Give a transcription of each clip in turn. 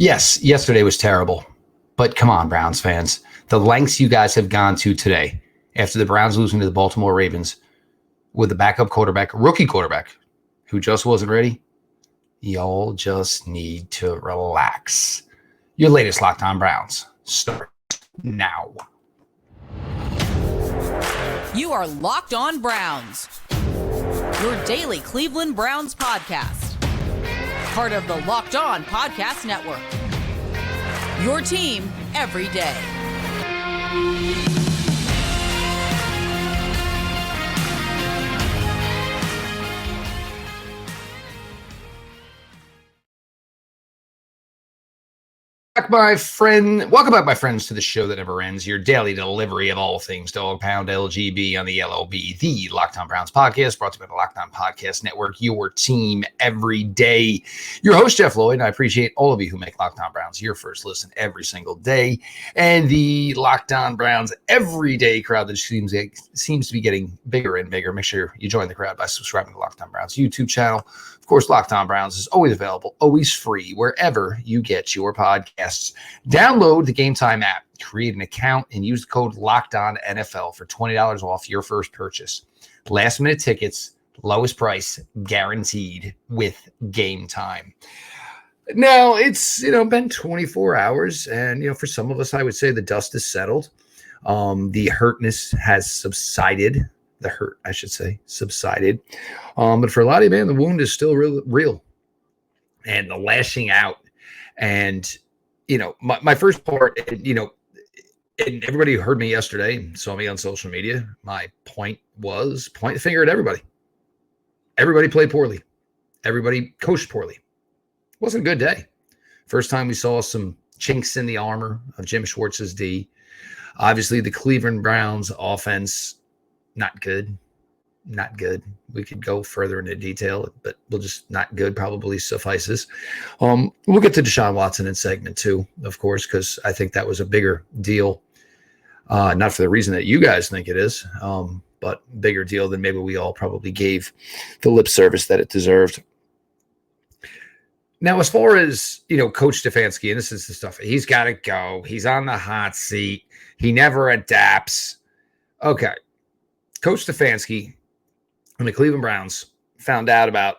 Yes, yesterday was terrible. But come on, Browns fans. The lengths you guys have gone to today after the Browns losing to the Baltimore Ravens with a backup quarterback, rookie quarterback, who just wasn't ready, y'all just need to relax. Your latest Locked On Browns starts now. You are Locked On Browns, your daily Cleveland Browns podcast. Part of the Locked On Podcast Network. Your team every day. Welcome back, my friends, to the show that never ends, your daily delivery of all things Dog Pound LGB on the LOB, the Locked On Browns podcast, brought to you by the Locked On Podcast Network, your team every day. Your host, Jeff Lloyd, and I appreciate all of you who make Locked On Browns your first listen every single day, and the Locked On Browns everyday crowd that seems to be getting bigger and bigger. Make sure you join the crowd by subscribing to Locked On Browns YouTube channel. Of course, Locked On Browns is always available, always free, wherever you get your podcasts. Download the Gametime app, create an account, and use the code LOCKEDONNFL for $20 off your first purchase. Last-minute tickets, lowest price, guaranteed with Gametime. Now, it's been 24 hours, and for some of us, I would say the dust is settled. The hurtness has subsided. The hurt, I should say, subsided. But for a lot of you, man, the wound is still real. And the lashing out. And, my first part, and everybody who heard me yesterday, saw me on social media, my point was point the finger at everybody. Everybody played poorly. Everybody coached poorly. It wasn't a good day. First time we saw some chinks in the armor of Jim Schwartz's D. Obviously, the Cleveland Browns offense, not good. We could go further into detail, but we'll just not good probably suffices. We'll get to Deshaun Watson in segment 2, of course, because I think that was a bigger deal. Not for the reason that you guys think it is, but bigger deal than maybe we all probably gave the lip service that it deserved. Now, as far as, Coach Stefanski, and this is the stuff, he's got to go. He's on the hot seat. He never adapts. Okay. Coach Stefanski and the Cleveland Browns found out about,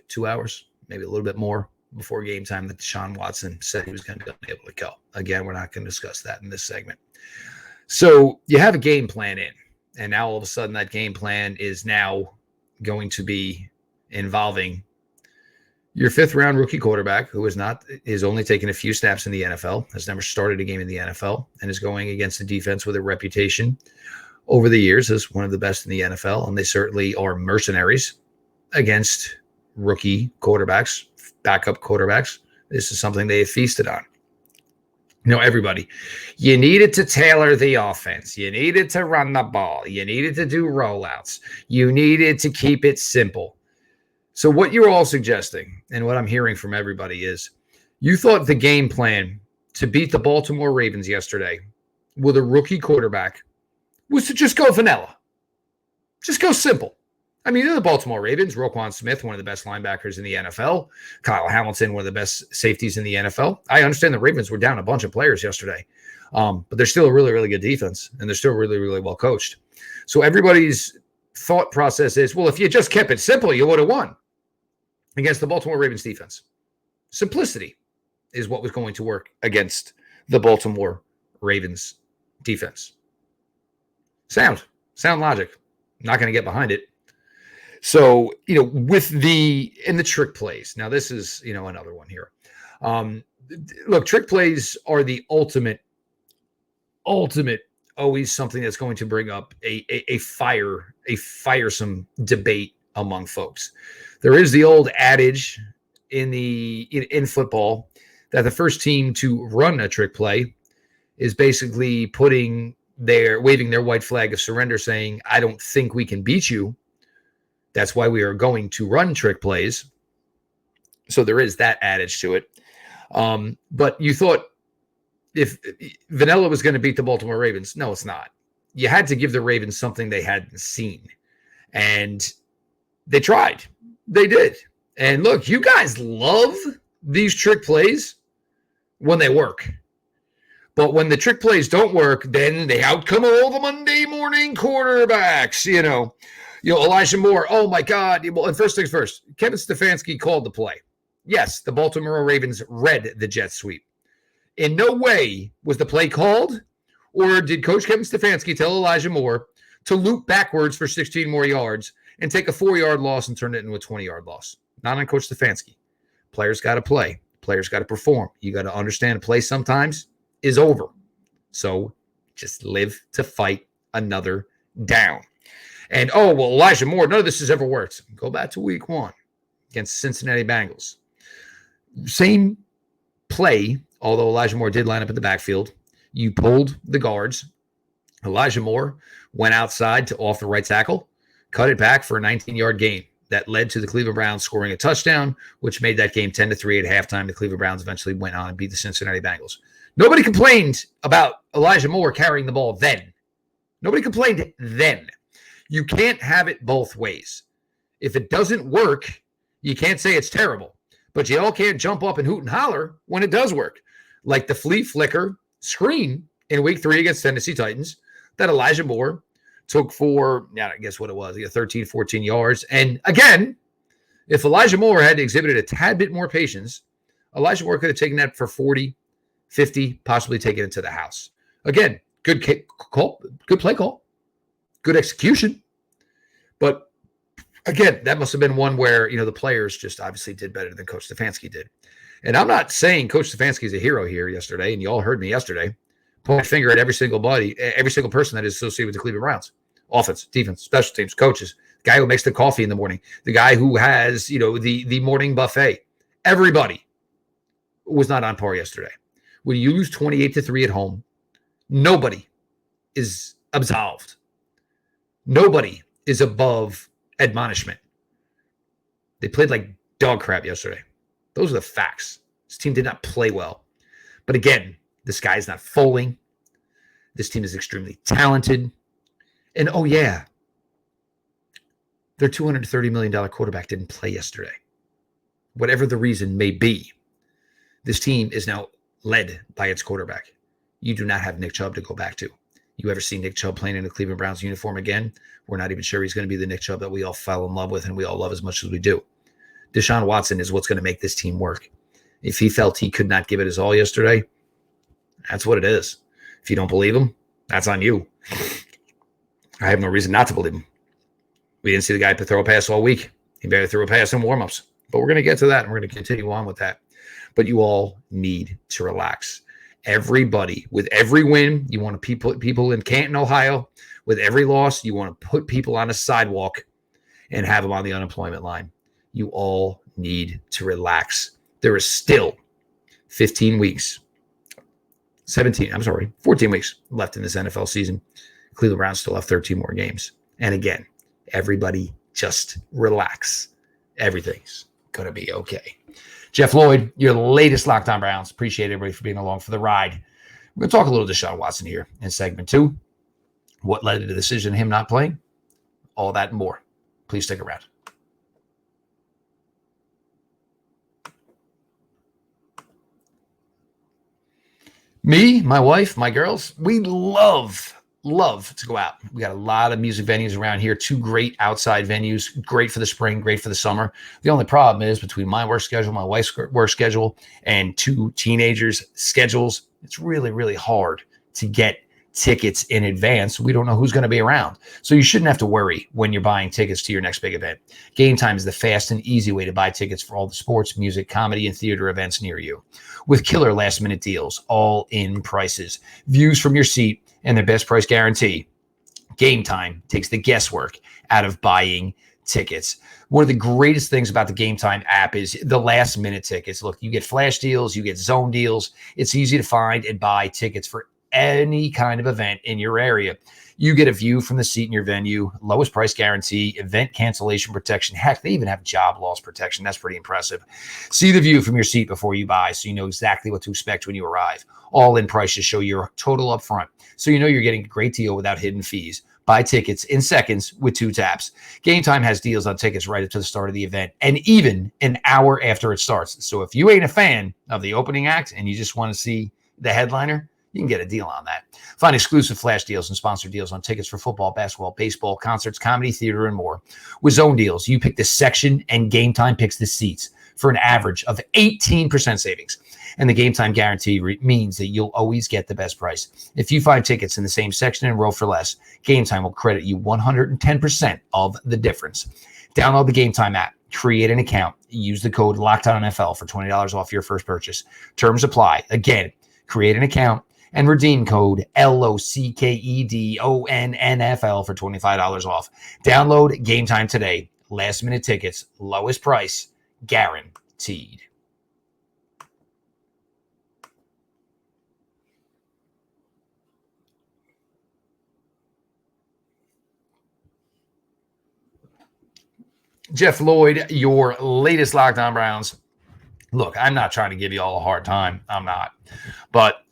2 hours, maybe a little bit more before game time that Deshaun Watson said he was going to be able to go. Again, we're not going to discuss that in this segment. So you have a game plan in, and now all of a sudden that game plan is now going to be involving your 5th-round rookie quarterback who is only taken a few snaps in the NFL, has never started a game in the NFL, and is going against a defense with a reputation over the years as one of the best in the NFL, and they certainly are mercenaries against rookie quarterbacks, backup quarterbacks. This is something they have feasted on. Everybody, you needed to tailor the offense. You needed to run the ball. You needed to do rollouts. You needed to keep it simple. So what you're all suggesting, and what I'm hearing from everybody is, you thought the game plan to beat the Baltimore Ravens yesterday with a rookie quarterback was to just go vanilla. Just go simple. I mean, they're the Baltimore Ravens. Roquan Smith, one of the best linebackers in the NFL. Kyle Hamilton, one of the best safeties in the NFL. I understand the Ravens were down a bunch of players yesterday, but they're still a really, really good defense, and they're still really, really well coached. So everybody's thought process is, well, if you just kept it simple, you would have won against the Baltimore Ravens defense. Simplicity is what was going to work against the Baltimore Ravens defense. Sound logic. Not going to get behind it. So, with the trick plays. Now, this is, another one here. Look, trick plays are the ultimate, always something that's going to bring up a firesome debate among folks. There is the old adage in football that the first team to run a trick play is basically waving their white flag of surrender, saying, I don't think we can beat you. That's why we are going to run trick plays. So there is that adage to it. But you thought if vanilla was going to beat the Baltimore Ravens, no, it's not. You had to give the Ravens something they hadn't seen. And they tried. They did. And look, you guys love these trick plays when they work. But when the trick plays don't work, then they outcome all the Monday morning quarterbacks, Elijah Moore, oh my God. Well, and first things first, Kevin Stefanski called the play. Yes, the Baltimore Ravens read the jet sweep. In no way was the play called, or did Coach Kevin Stefanski tell Elijah Moore to loop backwards for 16 more yards and take a 4-yard loss and turn it into a 20-yard loss. Not on Coach Stefanski. Players got to play. Players got to perform. You got to understand play sometimes is over. So just live to fight another down. And, Elijah Moore, none of this has ever worked. Go back to week 1 against Cincinnati Bengals. Same play, although Elijah Moore did line up in the backfield. You pulled the guards. Elijah Moore went outside to off the right tackle, cut it back for a 19-yard gain. That led to the Cleveland Browns scoring a touchdown, which made that game 10-3 at halftime. The Cleveland Browns eventually went on and beat the Cincinnati Bengals. Nobody complained about Elijah Moore carrying the ball then. Nobody complained then. You can't have it both ways. If it doesn't work, you can't say it's terrible. But you all can't jump up and hoot and holler when it does work. Like the flea flicker screen in week 3 against Tennessee Titans that Elijah Moore took for, I guess what it was, 13, 14 yards. And again, if Elijah Moore had exhibited a tad bit more patience, Elijah Moore could have taken that for 40, 50, possibly taken it to the house. Again, good call, good play call, good execution. But again, that must have been one where, the players just obviously did better than Coach Stefanski did. And I'm not saying Coach Stefanski is a hero here yesterday, and you all heard me yesterday. Point a finger at every single person that is associated with the Cleveland Browns. Offense, defense, special teams, coaches, the guy who makes the coffee in the morning, the guy who has, the morning buffet. Everybody was not on par yesterday. When you lose 28-3 at home, nobody is absolved. Nobody is above admonishment. They played like dog crap yesterday. Those are the facts. This team did not play well. But again, the sky is not falling. This team is extremely talented. And their $230 million quarterback didn't play yesterday. Whatever the reason may be, this team is now led by its quarterback. You do not have Nick Chubb to go back to. You ever see Nick Chubb playing in a Cleveland Browns uniform again? We're not even sure he's going to be the Nick Chubb that we all fell in love with and we all love as much as we do. Deshaun Watson is what's going to make this team work. If he felt he could not give it his all yesterday, that's what it is. If you don't believe him, that's on you. I have no reason not to believe him. We didn't see the guy throw a pass all week. He barely threw a pass in warmups. But we're going to get to that, and we're going to continue on with that. But you all need to relax. Everybody, with every win, you want to put people in Canton, Ohio. With every loss, you want to put people on a sidewalk and have them on the unemployment line. You all need to relax. There is still 14 weeks left in this NFL season. Cleveland Browns still have 13 more games. And again, everybody just relax. Everything's going to be okay. Jeff Lloyd, your latest Locked On Browns. Appreciate everybody for being along for the ride. We're going to talk a little Deshaun Watson here in segment 2. What led to the decision of him not playing? All that and more. Please stick around. Me, my wife, my girls, we love to go out. We got a lot of music venues around here, 2 great outside venues, great for the spring, great for the summer. The only problem is between my work schedule, my wife's work schedule, and 2 teenagers' schedules, it's really, really hard to get tickets in advance. We don't know who's going to be around. So you shouldn't have to worry when you're buying tickets to your next big event. Gametime is the fast and easy way to buy tickets for all the sports, music, comedy, and theater events near you. With killer last-minute deals, all-in prices, views from your seat, and their best price guarantee, Gametime takes the guesswork out of buying tickets. One of the greatest things about the Gametime app is the last-minute tickets. Look, you get flash deals, you get zone deals. It's easy to find and buy tickets for any kind of event in your area. You get a view from the seat in your venue, lowest price guarantee, event cancellation protection. Heck, they even have job loss protection. That's pretty impressive. See the view from your seat before you buy so you know exactly what to expect when you arrive. All-in prices show your total up front, so you know you're getting a great deal without hidden fees. Buy tickets in seconds with 2 taps. Gametime has deals on tickets right up to the start of the event and even an hour after it starts. So if you ain't a fan of the opening act and you just want to see the headliner, you can get a deal on that. Find exclusive flash deals and sponsored deals on tickets for football, basketball, baseball, concerts, comedy, theater, and more. With Zone Deals, you pick the section and Gametime picks the seats for an average of 18% savings. And the Gametime guarantee means that you'll always get the best price. If you find tickets in the same section and row for less, Gametime will credit you 110% of the difference. Download the Gametime app, create an account, use the code LOCKEDONNFL for $20 off your first purchase. Terms apply. Again, create an account and redeem code LOCKEDONNFL for $25 off. Download Gametime today. Last minute tickets, lowest price, guaranteed. Jeff Lloyd, your latest Locked On Browns. Look, I'm not trying to give you all a hard time. I'm not. But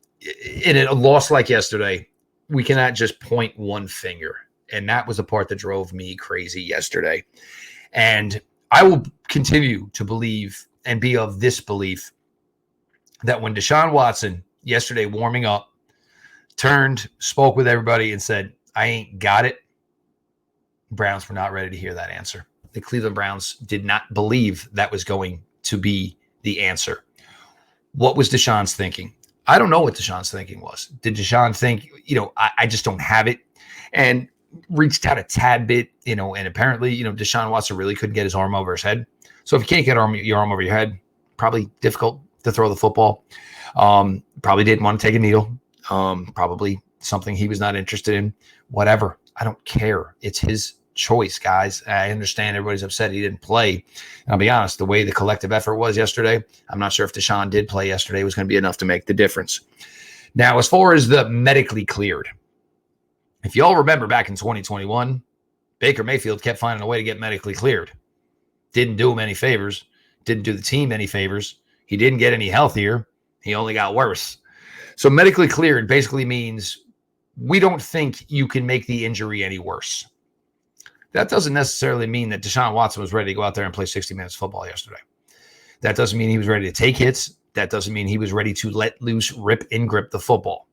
in a loss like yesterday, we cannot just point one finger. And that was the part that drove me crazy yesterday. And I will continue to believe and be of this belief that when Deshaun Watson yesterday warming up, turned, spoke with everybody and said, I ain't got it, Browns were not ready to hear that answer. The Cleveland Browns did not believe that was going to be the answer. What was Deshaun's thinking? I don't know what Deshaun's thinking was. Did Deshaun think, I just don't have it, and reached out a tad bit, and apparently, Deshaun Watson really couldn't get his arm over his head. So if you can't get your arm over your head, probably difficult to throw the football. Probably didn't want to take a needle. Probably something he was not interested in. Whatever. I don't care. It's his choice, guys. I understand everybody's upset he didn't play. And I'll be honest, the way the collective effort was yesterday, I'm not sure if Deshaun did play yesterday was going to be enough to make the difference. Now, as far as the medically cleared, if you all remember back in 2021, Baker Mayfield kept finding a way to get medically cleared. Didn't do him any favors. Didn't do the team any favors. He didn't get any healthier. He only got worse. So medically cleared basically means we don't think you can make the injury any worse. That doesn't necessarily mean that Deshaun Watson was ready to go out there and play 60 minutes of football yesterday. That doesn't mean he was ready to take hits. That doesn't mean he was ready to let loose, rip, and grip the football.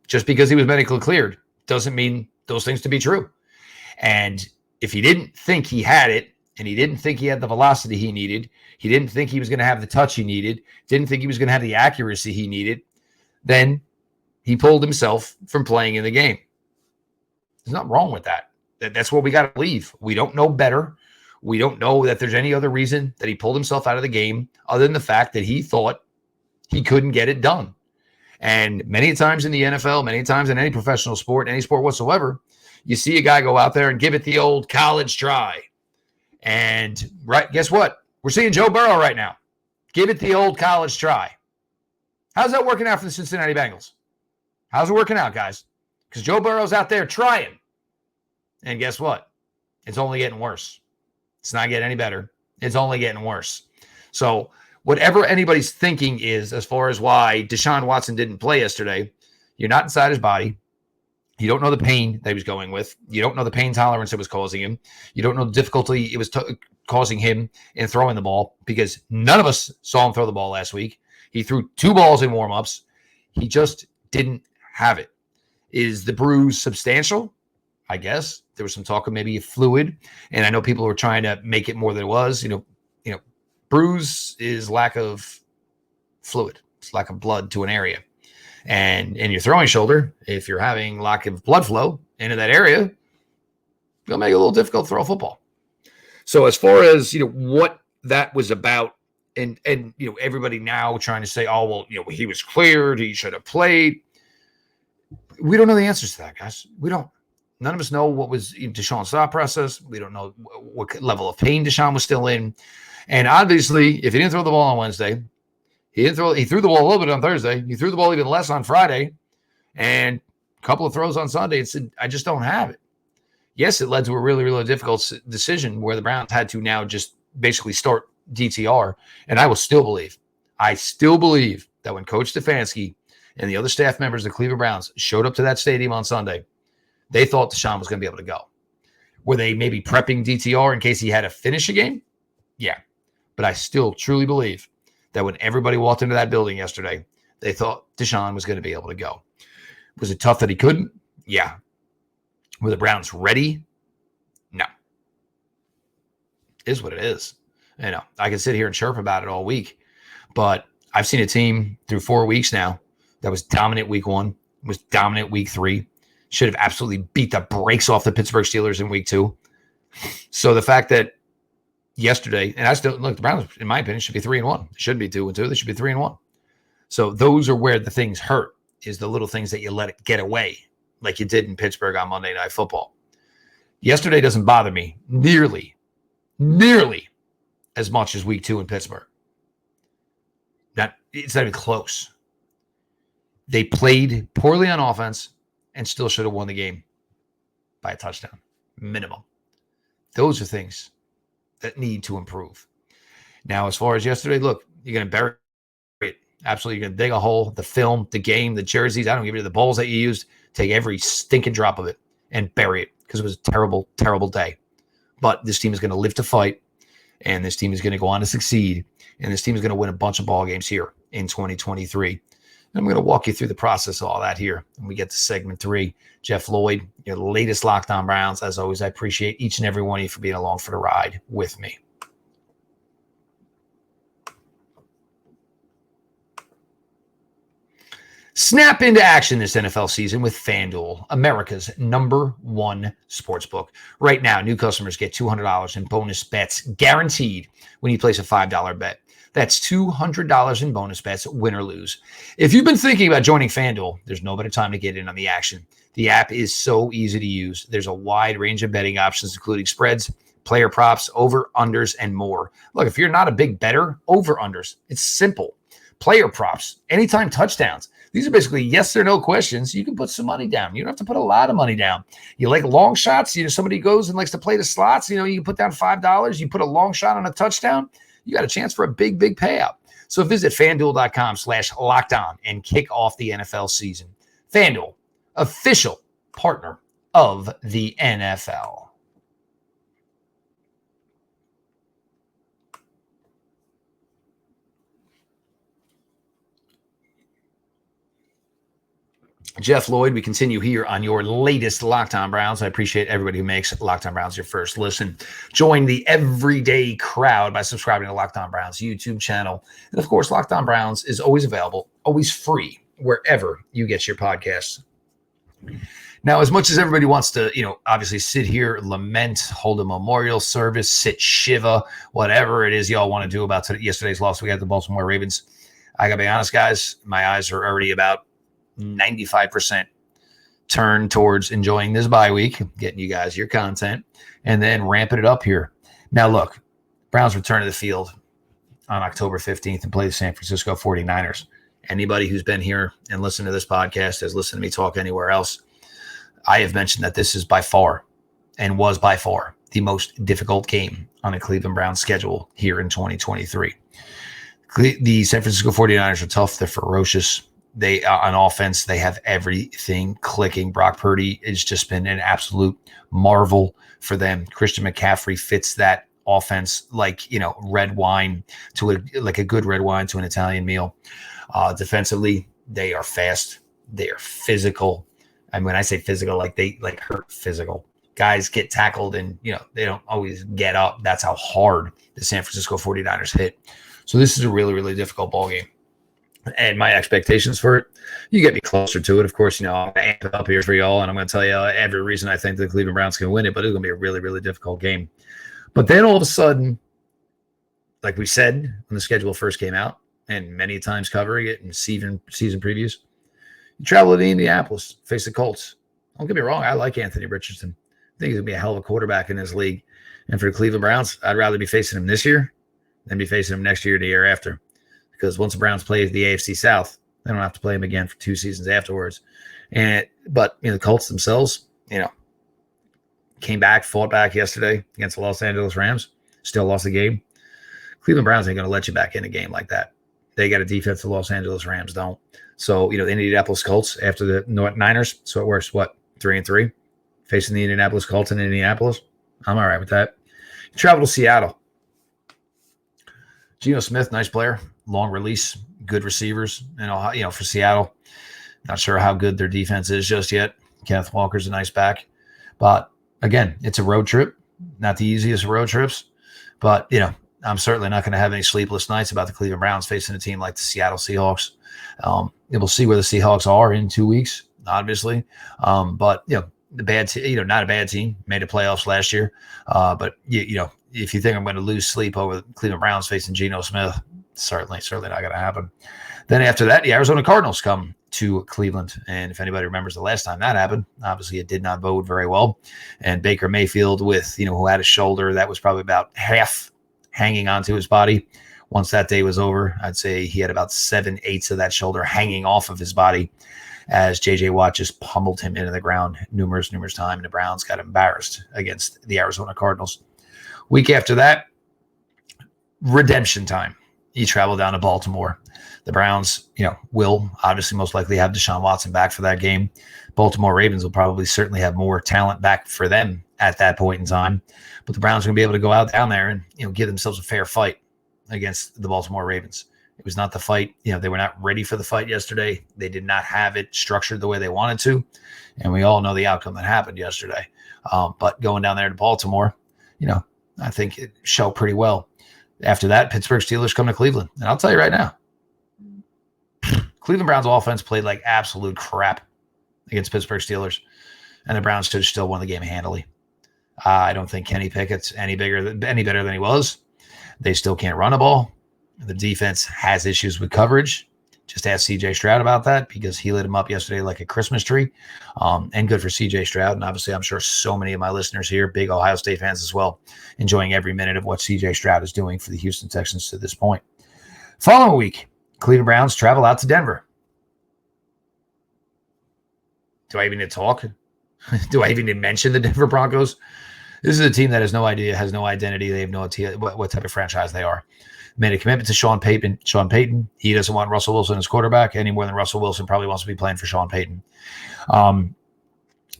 Just because he was medically cleared doesn't mean those things to be true. And if he didn't think he had it, and he didn't think he had the velocity he needed, he didn't think he was going to have the touch he needed, didn't think he was going to have the accuracy he needed, then he pulled himself from playing in the game. There's nothing wrong with that. That's what we got to believe. We don't know better. We don't know that there's any other reason that he pulled himself out of the game other than the fact that he thought he couldn't get it done. And many times in the NFL, many times in any professional sport, any sport whatsoever, you see a guy go out there and give it the old college try. And guess what? We're seeing Joe Burrow right now. Give it the old college try. How's that working out for the Cincinnati Bengals? How's it working out, guys? Because Joe Burrow's out there trying. And guess what? It's only getting worse. It's not getting any better. It's only getting worse. So whatever anybody's thinking is as far as why Deshaun Watson didn't play yesterday, you're not inside his body. You don't know the pain that he was going with. You don't know the pain tolerance it was causing him. You don't know the difficulty it was causing him in throwing the ball, because none of us saw him throw the ball last week. He threw 2 balls in warmups. He just didn't have it. Is the bruise substantial? I guess there was some talk of maybe a fluid, and I know people were trying to make it more than it was. Bruise is lack of fluid. It's lack of blood to an area. And in your throwing shoulder, if you're having lack of blood flow into that area, it'll make it a little difficult to throw a football. So as far as, what that was about, and everybody now trying to say, oh, well, he was cleared, he should have played. We don't know the answers to that, guys. We don't. None of us know what was Deshaun's thought process. We don't know what level of pain Deshaun was still in. And obviously, if he didn't throw the ball on Wednesday, he threw the ball a little bit on Thursday. He threw the ball even less on Friday, and a couple of throws on Sunday. And said, I just don't have it. Yes, it led to a really, really difficult decision where the Browns had to now just basically start DTR. And I still believe that when Coach Stefanski and the other staff members of the Cleveland Browns showed up to that stadium on Sunday, They thought Deshaun was going to be able to go. Were they maybe prepping DTR in case he had to finish a game? Yeah. But I still truly believe that when everybody walked into that building yesterday, they thought Deshaun was going to be able to go. Was it tough that he couldn't? Yeah. Were the Browns ready? No. It is what it is. I can sit here and chirp about it all week, but I've seen a team through 4 weeks now that was dominant week 1, was dominant week 3, should have absolutely beat the brakes off the Pittsburgh Steelers in week 2. So the fact that yesterday, and I still look, the Browns, in my opinion, should be 3-1. They shouldn't be 2-2. They should be 3-1. So those are where the things hurt, is the little things that you let it get away, like you did in Pittsburgh on Monday Night Football. Yesterday doesn't bother me nearly as much as week 2 in Pittsburgh. It's not even close. They played poorly on offense and still should have won the game by a touchdown, minimum. Those are things that need to improve. Now, as far as yesterday, look, you're going to bury it. Absolutely, you're going to dig a hole, the film, the game, the jerseys. I don't give you the balls that you used. Take every stinking drop of it and bury it, because it was a terrible, terrible day. But this team is going to live to fight, and this team is going to go on to succeed, and this team is going to win a bunch of ball games here in 2023. I'm going to walk you through the process of all that here when we get to segment 3. Jeff Lloyd, your latest Locked On Browns. As always, I appreciate each and every one of you for being along for the ride with me. Snap into action this NFL season with FanDuel, America's #1 sportsbook. Right now, new customers get $200 in bonus bets guaranteed when you place a $5 bet. That's $200 in bonus bets, win or lose. If you've been thinking about joining FanDuel, there's no better time to get in on the action. The app is so easy to use. There's a wide range of betting options, including spreads, player props, over-unders, and more. Look, if you're not a big bettor, over-unders, it's simple. Player props, anytime touchdowns. These are basically yes or no questions. You can put some money down. You don't have to put a lot of money down. You like long shots? Somebody goes and likes to play the slots. You can put down $5. You put a long shot on a touchdown. You got a chance for a big, big payout. So visit FanDuel.com/lockedon and kick off the NFL season. FanDuel, official partner of the NFL. Jeff Lloyd, we continue here on your latest Locked On Browns. I appreciate everybody who makes Locked On Browns your first listen. Join the everyday crowd by subscribing to Locked On Browns YouTube channel. And of course, Locked On Browns is always available, always free, wherever you get your podcasts. Now, as much as everybody wants to, obviously sit here, lament, hold a memorial service, sit Shiva, whatever it is y'all want to do about yesterday's loss, we got the Baltimore Ravens. I got to be honest, guys, my eyes are already about 95% turn towards enjoying this bye week, getting you guys your content, and then ramping it up here. Now, look, Browns return to the field on October 15th and play the San Francisco 49ers. Anybody who's been here and listened to this podcast, has listened to me talk anywhere else, I have mentioned that this is by far and was by far the most difficult game on a Cleveland Browns schedule here in 2023. The San Francisco 49ers are tough. They're ferocious. They on offense, they have everything clicking. Brock Purdy has just been an absolute marvel for them. Christian McCaffrey fits that offense like red wine to a good red wine to an Italian meal. Defensively, they are fast. They are physical. And when I say physical, they hurt physical. Guys get tackled and they don't always get up. That's how hard the San Francisco 49ers hit. So this is a really, really difficult ball game. And my expectations for it, you get me closer to it. Of course, I'll amp it up here for y'all, and I'm going to tell you every reason I think the Cleveland Browns can win it, but it's going to be a really, really difficult game. But then all of a sudden, like we said when the schedule first came out, and many times covering it in season previews, you travel to Indianapolis, face the Colts. Don't get me wrong, I like Anthony Richardson. I think he's going to be a hell of a quarterback in this league. And for the Cleveland Browns, I'd rather be facing him this year than be facing him next year or the year after. Because once the Browns play the AFC South, they don't have to play them again for 2 seasons afterwards. But the Colts themselves, came back, fought back yesterday against the Los Angeles Rams, still lost the game. Cleveland Browns ain't going to let you back in a game like that. They got a defense the Los Angeles Rams don't. So, the Indianapolis Colts after the Niners, so it works, 3-3? facing the Indianapolis Colts in Indianapolis. I'm all right with that. Travel to Seattle. Geno Smith, nice player, long release, good receivers. For Seattle, not sure how good their defense is just yet. Kenneth Walker's a nice back, but again, it's a road trip, not the easiest of road trips. But I'm certainly not going to have any sleepless nights about the Cleveland Browns facing a team like the Seattle Seahawks. We'll see where the Seahawks are in 2 weeks, obviously. But the bad, not a bad team, made the playoffs last year. But if you think I'm going to lose sleep over the Cleveland Browns facing Geno Smith, certainly not going to happen. Then after that, the Arizona Cardinals come to Cleveland. And if anybody remembers the last time that happened, obviously it did not bode very well. And Baker Mayfield who had a shoulder that was probably about half hanging onto his body. Once that day was over, I'd say he had about 7/8 of that shoulder hanging off of his body as J.J. Watt just pummeled him into the ground numerous times. And the Browns got embarrassed against the Arizona Cardinals. Week after that, redemption time. You travel down to Baltimore. The Browns, will obviously most likely have Deshaun Watson back for that game. Baltimore Ravens will probably certainly have more talent back for them at that point in time. But the Browns are going to be able to go out down there and, give themselves a fair fight against the Baltimore Ravens. It was not the fight. They were not ready for the fight yesterday. They did not have it structured the way they wanted to. And we all know the outcome that happened yesterday. But going down there to Baltimore, I think it showed pretty well. After that, Pittsburgh Steelers come to Cleveland. And I'll tell you right now, Cleveland Browns offense played like absolute crap against Pittsburgh Steelers. And the Browns still won the game handily. I don't think Kenny Pickett's any better than he was. They still can't run a ball. The defense has issues with coverage. Just ask CJ Stroud about that because he lit him up yesterday like a Christmas tree. And good for CJ Stroud. And obviously, I'm sure so many of my listeners here, big Ohio State fans as well, enjoying every minute of what CJ Stroud is doing for the Houston Texans to this point. Following week, Cleveland Browns travel out to Denver. Do I even need to talk? Do I even need to mention the Denver Broncos? This is a team that has no idea, has no identity. They have no idea what type of franchise they are. Made a commitment to Sean Payton. He doesn't want Russell Wilson as quarterback any more than Russell Wilson probably wants to be playing for Sean Payton.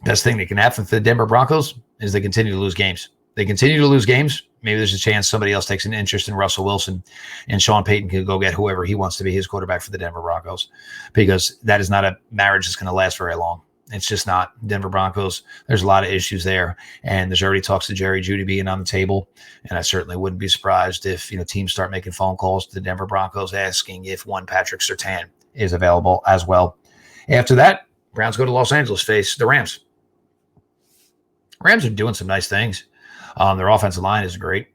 Best thing that can happen for the Denver Broncos is they continue to lose games. Maybe there's a chance somebody else takes an interest in Russell Wilson and Sean Payton can go get whoever he wants to be his quarterback for the Denver Broncos, because that is not a marriage that's going to last very long. It's just not. Denver Broncos, there's a lot of issues there. And there's already talks to Jerry Jeudy being on the table. And I certainly wouldn't be surprised if, teams start making phone calls to the Denver Broncos asking if one Patrick Surtain is available as well. After that, Browns go to Los Angeles, face the Rams. Rams are doing some nice things. Their offensive line is great.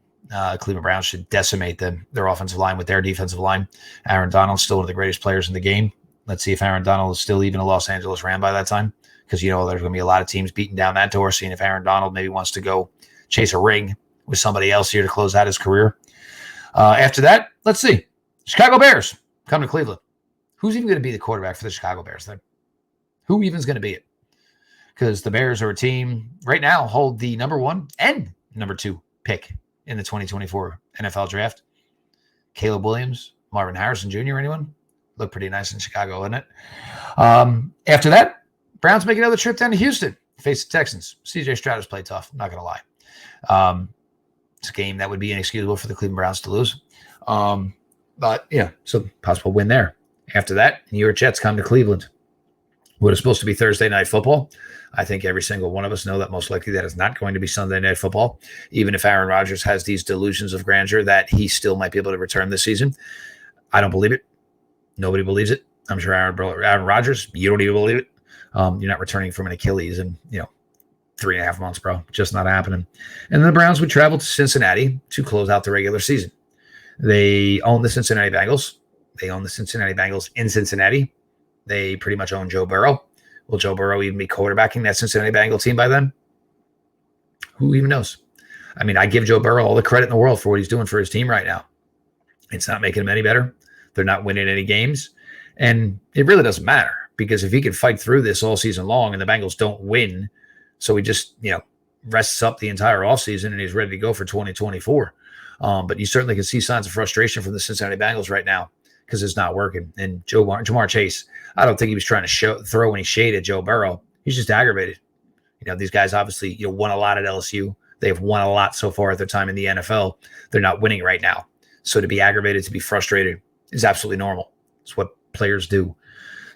Cleveland Browns should decimate their offensive line with their defensive line. Aaron Donald's still one of the greatest players in the game. Let's see if Aaron Donald is still even a Los Angeles Ram by that time, because there's going to be a lot of teams beating down that door, seeing if Aaron Donald maybe wants to go chase a ring with somebody else here to close out his career. After that, let's see. Chicago Bears come to Cleveland. Who's even going to be the quarterback for the Chicago Bears then? Who even is going to be it? Because the Bears are a team right now, hold the number 1 and number 2 pick in the 2024 NFL draft. Caleb Williams, Marvin Harrison Jr., anyone? Look pretty nice in Chicago, isn't it? After that, Browns make another trip down to Houston, face the Texans. CJ Stroud has played tough, I'm not going to lie. It's a game that would be inexcusable for the Cleveland Browns to lose. But, so possible win there. After that, New York Jets come to Cleveland. What is supposed to be Thursday night football, I think every single one of us know that most likely that is not going to be Sunday night football, even if Aaron Rodgers has these delusions of grandeur that he still might be able to return this season. I don't believe it. Nobody believes it. I'm sure Aaron Rodgers, you don't even believe it. You're not returning from an Achilles in, 3.5 months, bro. Just not happening. And the Browns would travel to Cincinnati to close out the regular season. They own the Cincinnati Bengals. They own the Cincinnati Bengals in Cincinnati. They pretty much own Joe Burrow. Will Joe Burrow even be quarterbacking that Cincinnati Bengal team by then? Who even knows? I mean, I give Joe Burrow all the credit in the world for what he's doing for his team right now. It's not making him any better. They're not winning any games. And it really doesn't matter, because if he can fight through this all season long and the Bengals don't win, so he just, rests up the entire offseason and he's ready to go for 2024. But you certainly can see signs of frustration from the Cincinnati Bengals right now because it's not working. And Jamar Chase, I don't think he was trying to throw any shade at Joe Burrow. He's just aggravated. These guys obviously, won a lot at LSU. They've won a lot so far at their time in the NFL. They're not winning right now. So to be aggravated, to be frustrated is absolutely normal. It's what players do.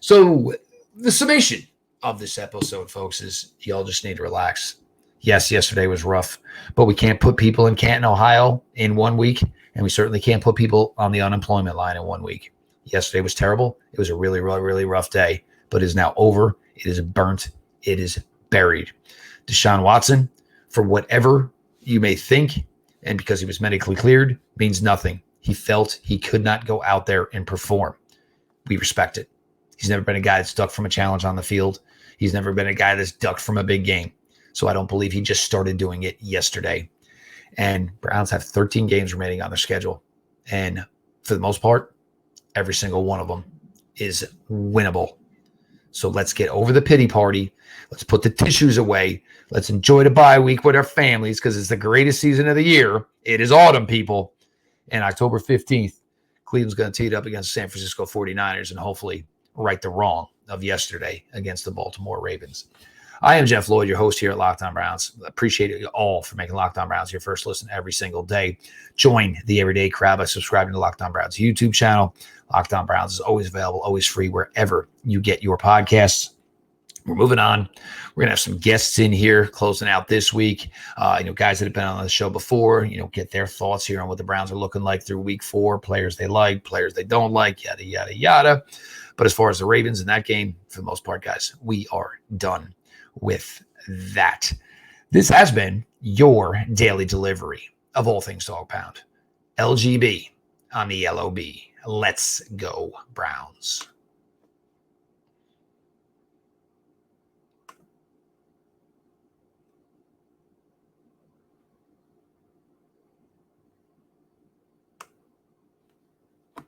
So the summation of this episode, folks, is y'all just need to relax. Yes, yesterday was rough, but we can't put people in Canton, Ohio in 1 week, and we certainly can't put people on the unemployment line in 1 week. Yesterday was terrible. It was a really, really, really rough day, but it is now over. It is burnt. It is buried. Deshaun Watson, for whatever you may think, and because he was medically cleared, means nothing. He felt he could not go out there and perform. We respect it. He's never been a guy that's ducked from a challenge on the field. He's never been a guy that's ducked from a big game. So I don't believe he just started doing it yesterday. And Browns have 13 games remaining on their schedule. And for the most part, every single one of them is winnable. So let's get over the pity party. Let's put the tissues away. Let's enjoy the bye week with our families because it's the greatest season of the year. It is autumn, people. And October 15th, Cleveland's going to tee it up against the San Francisco 49ers and hopefully right the wrong of yesterday against the Baltimore Ravens. I am Jeff Lloyd, your host here at Locked On Browns. Appreciate you all for making Locked On Browns your first listen every single day. Join the everyday crowd by subscribing to Locked On Browns YouTube channel. Locked On Browns is always available, always free, wherever you get your podcasts. We're moving on. We're going to have some guests in here closing out this week. Guys that have been on the show before, get their thoughts here on what the Browns are looking like through week 4, players they like, players they don't like, yada, yada, yada. But as far as the Ravens in that game, for the most part, guys, we are done with that. This has been your daily delivery of all things Dog Pound. LGB on the LOB. Let's go, Browns.